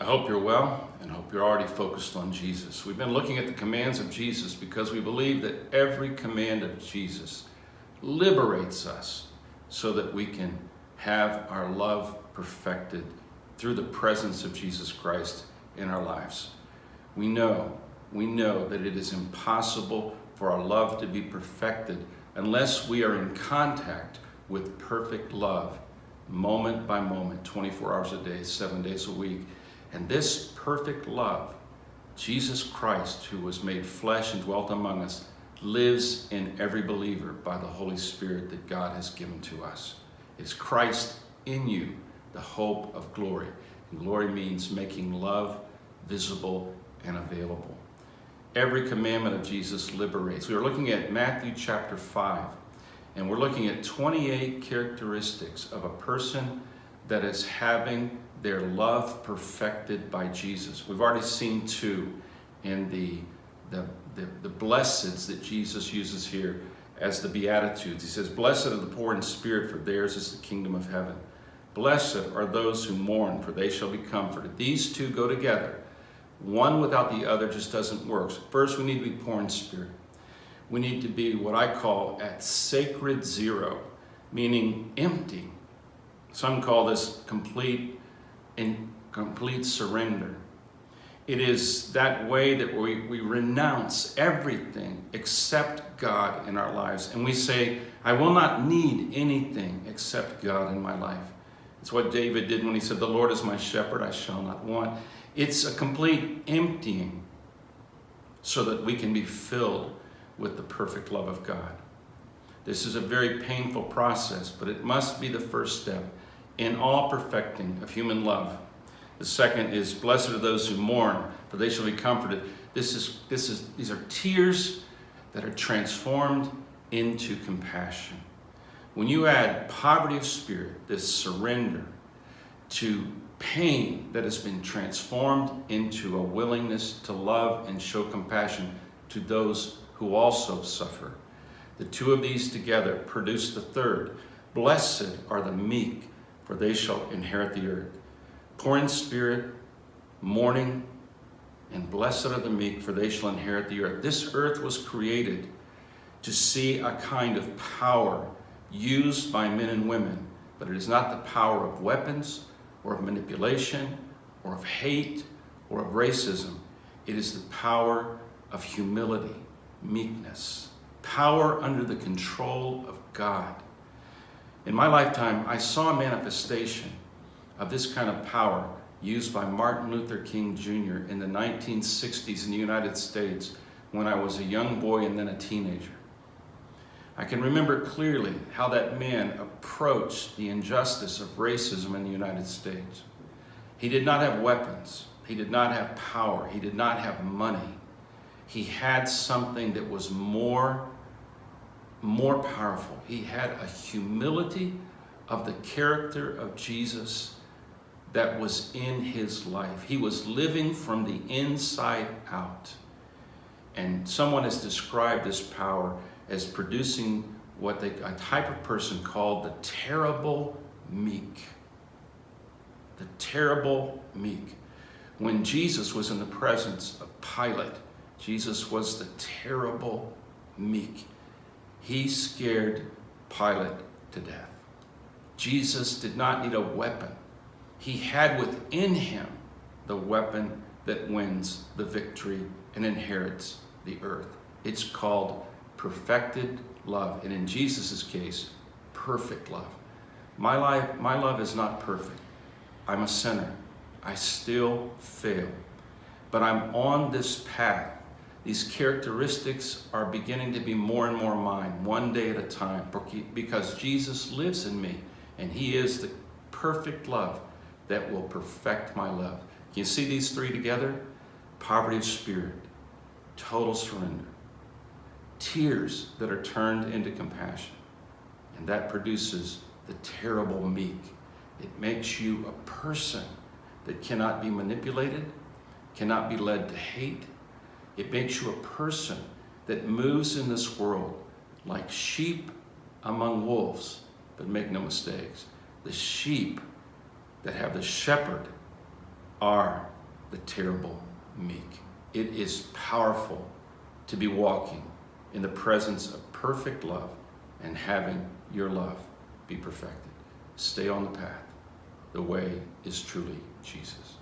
I hope you're well and hope you're already focused on Jesus. We've been looking at the commands of Jesus because we believe that every command of Jesus liberates us so that we can have our love perfected through the presence of Jesus Christ in our lives. We know that it is impossible for our love to be perfected unless we are in contact with perfect love, moment by moment, 24 hours a day, 7 days a week. And this perfect love, Jesus Christ, who was made flesh and dwelt among us, lives in every believer by the Holy Spirit that God has given to us. It's Christ in you, the hope of glory. And glory means making love visible and available. Every commandment of Jesus liberates. We are looking at Matthew chapter 5, and we're looking at 28 characteristics of a person that is having their love perfected by Jesus. We've already seen two in the blesseds that Jesus uses here as the Beatitudes. He says, "Blessed are the poor in spirit, for theirs is the kingdom of heaven. Blessed are those who mourn, for they shall be comforted." These two go together. One without the other just doesn't work. First, we need to be poor in spirit. We need to be what I call at sacred zero, meaning empty. Some call this complete surrender. It is that way that we renounce everything except God in our lives. And we say, I will not need anything except God in my life. It's what David did when he said, "The Lord is my shepherd, I shall not want." It's a complete emptying so that we can be filled with the perfect love of God. This is a very painful process, but it must be the first step in all perfecting of human love. The second is, "Blessed are those who mourn, for they shall be comforted." These are tears that are transformed into compassion. When you add poverty of spirit, this surrender, to pain that has been transformed into a willingness to love and show compassion to those who also suffer, the two of these together produce the third. "Blessed are the meek, for they shall inherit the earth." Poor in spirit, mourning, and blessed are the meek, for they shall inherit the earth. This earth was created to see a kind of power used by men and women, but it is not the power of weapons or of manipulation or of hate or of racism. It is the power of humility, meekness, power under the control of God. In my lifetime, I saw a manifestation of this kind of power used by Martin Luther King Jr. in the 1960s in the United States when I was a young boy and then a teenager. I can remember clearly how that man approached the injustice of racism in the United States. He did not have weapons. He did not have power. He did not have money. He had something that was more powerful. He had a humility of the character of Jesus that was in his life. He was living from the inside out. And someone has described this power as producing a type of person called the Terrible Meek. The Terrible Meek. When Jesus was in the presence of Pilate, Jesus was the Terrible Meek. He scared Pilate to death. Jesus did not need a weapon. He had within him the weapon that wins the victory and inherits the earth. It's called perfected love, and in Jesus' case, perfect love. My love is not perfect. I'm a sinner. I still fail. But I'm on this path. These characteristics are beginning to be more and more mine, one day at a time, because Jesus lives in me, and he is the perfect love that will perfect my love. Can you see these three together? Poverty of spirit, total surrender, tears that are turned into compassion, and that produces the terrible meek. It makes you a person that cannot be manipulated, cannot be led to hate. It makes you a person that moves in this world like sheep among wolves. But make no mistakes, the sheep that have the shepherd are the terrible meek. It is powerful to be walking in the presence of perfect love and having your love be perfected. Stay on the path. The way is truly Jesus.